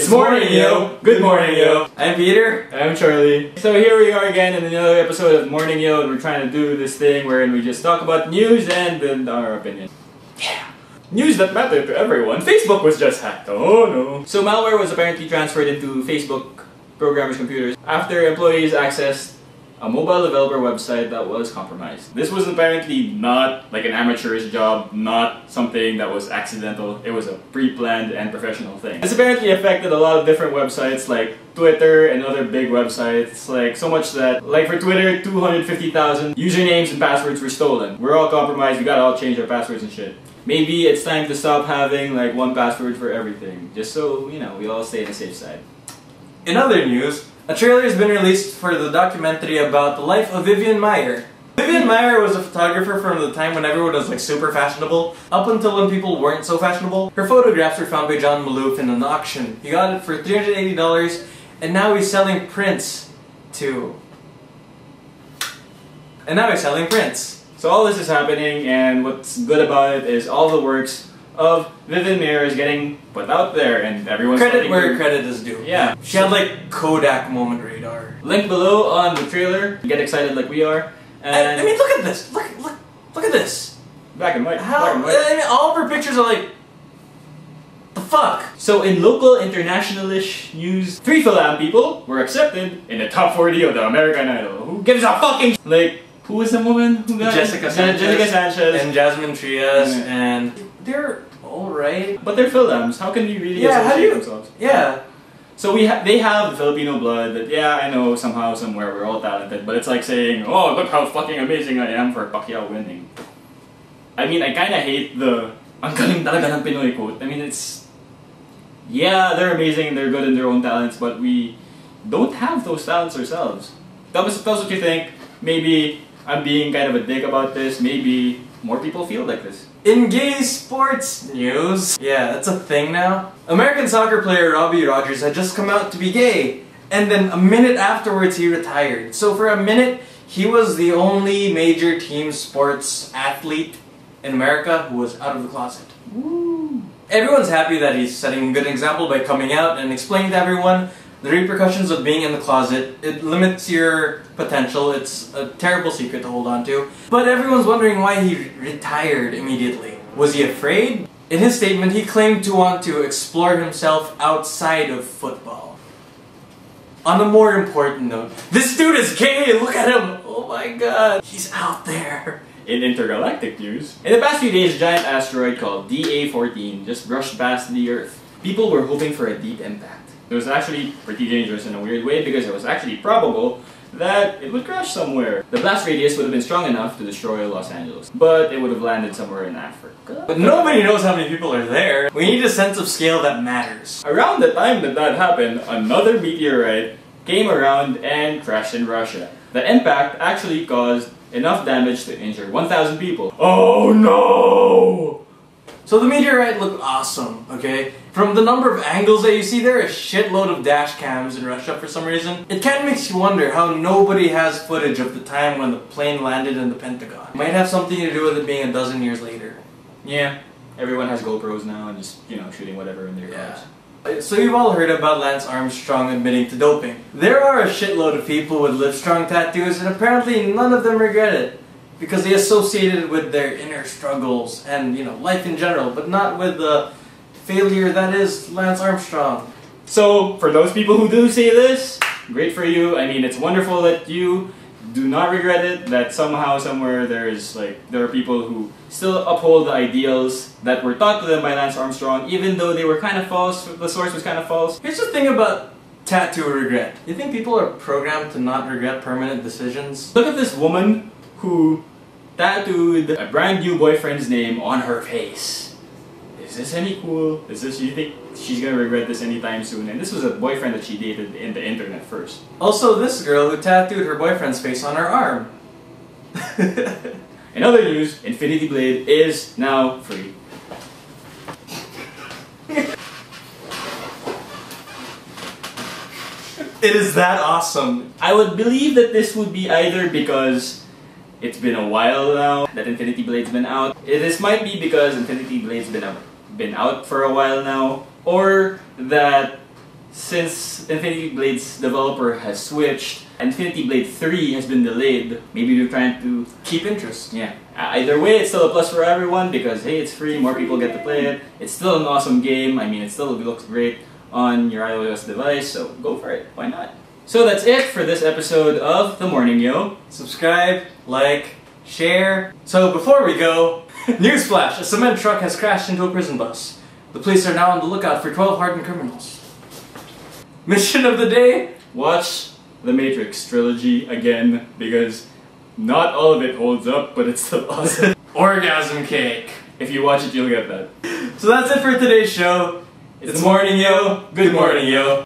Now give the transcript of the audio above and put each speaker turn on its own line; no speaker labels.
It's morning, yo! Good morning, yo!
I'm Peter.
I'm Charlie. So here we are again in another episode of Morning Yo, and we're trying to do this thing wherein we just talk about news and then our opinion. Yeah! News that matter to everyone. Facebook was just hacked. Oh no. So malware was apparently transferred into Facebook programmers' computers after employees accessed a mobile developer website that was compromised. This was apparently not like an amateurish job, not something that was accidental. It was a pre-planned and professional thing. This apparently affected a lot of different websites like Twitter and other big websites, like so much that, like for Twitter, 250,000 usernames and passwords were stolen. We're all compromised, we gotta all change our passwords and shit. Maybe it's time to stop having like one password for everything, just so, you know, we all stay on the safe side.
In other news, a trailer has been released for the documentary about the life of Vivian Maier. Vivian Maier was a photographer from the time when everyone was like super fashionable, up until when people weren't so fashionable. Her photographs were found by John Maloof in an auction. He got it for $380, and now he's selling prints to...
So all this is happening, and what's good about it is all the works of Vivian Maier is getting put out there, and everyone's
credit where credit is due.
Yeah.
She had like Kodak moment radar.
Link below on the trailer. Get excited like we are. And
I mean, look at this. Look at this.
Black and white.
How?
Black and white.
I mean, all of her pictures are like, the fuck.
So in local international-ish news, 3 Philam people were accepted in the top 40 of the American Idol. Who gives a fucking like? Who was the woman who got
Jessica Sanchez.
Jessica Sanchez
And Jasmine Trias,
Yeah.
and they're alright.
But they're Philams. How can you really
Yeah, how do
associate
you-
themselves?
Yeah.
So they have the Filipino blood that, yeah, I know somehow, somewhere we're all talented, but it's like saying, oh, look how fucking amazing I am for Pacquiao winning. I mean, I kinda hate the ang galing talaga ng Pinoy quote. I mean, it's, yeah, they're amazing and they're good in their own talents, but we don't have those talents ourselves. Tell us what you think. Maybe I'm being kind of a dick about this. Maybe more people feel like this.
In gay sports news, yeah, that's a thing now. American soccer player Robbie Rogers had just come out to be gay, and then a minute afterwards he retired. So for a minute, he was the only major team sports athlete in America who was out of the closet.
Woo.
Everyone's happy that he's setting a good example by coming out and explaining to everyone the repercussions of being in the closet. It limits your potential. It's a terrible secret to hold on to. But everyone's wondering why he retired immediately. Was he afraid? In his statement, he claimed to want to explore himself outside of football. On a more important note, this dude is gay! Look at him! Oh my god! He's out there!
In intergalactic news, in the past few days, a giant asteroid called DA-14 just brushed past the Earth. People were hoping for a deep impact. It was actually pretty dangerous in a weird way because it was actually probable that it would crash somewhere. The blast radius would have been strong enough to destroy Los Angeles, but it would have landed somewhere in Africa.
But nobody knows how many people are there. We need a sense of scale that matters.
Around the time that happened, another meteorite came around and crashed in Russia. The impact actually caused enough damage to injure 1,000 people. Oh no!
So the meteorite looked awesome, okay? From the number of angles that you see, there are a shitload of dash cams in Russia for some reason. It kind of makes you wonder how nobody has footage of the time when the plane landed in the Pentagon. Might have something to do with it being a dozen years later.
Yeah, everyone has GoPros now and just, you know, shooting whatever in their cars.
So you've all heard about Lance Armstrong admitting to doping. There are a shitload of people with Livestrong tattoos, and apparently none of them regret it. Because they associated it with their inner struggles and, you know, life in general, but not with the failure that is Lance Armstrong.
So, for those people who do say this, great for you. I mean, it's wonderful that you do not regret it, that somehow, somewhere, there are people who still uphold the ideals that were taught to them by Lance Armstrong, even though they were kind of false, the source was kind of false.
Here's the thing about tattoo regret. You think people are programmed to not regret permanent decisions?
Look at this woman who tattooed a brand new boyfriend's name on her face. Is this any cool? You think she's gonna regret this anytime soon? And this was a boyfriend that she dated in the internet first.
Also, this girl who tattooed her boyfriend's face on her arm.
In other news, Infinity Blade is now free.
It is that awesome.
I would believe that this would be either because it's been a while now that Infinity Blade's been out. This might be because Infinity Blade's been out for a while now, or that since Infinity Blade's developer has switched, Infinity Blade 3 has been delayed. Maybe they're trying to
keep interest.
Yeah. Either way, it's still a plus for everyone because hey, it's free, more people get to play it. It's still an awesome game. I mean, it still looks great on your iOS device, so go for it. Why not? So that's it for this episode of The Morning Yo.
Subscribe, like, share. So before we go, newsflash, a cement truck has crashed into a prison bus. The police are now on the lookout for 12 hardened criminals. Mission of the day?
Watch the Matrix trilogy again because not all of it holds up, but it's still awesome.
Orgasm cake.
If you watch it, you'll get that.
So that's it for today's show. It's Morning Yo. Good morning, yo.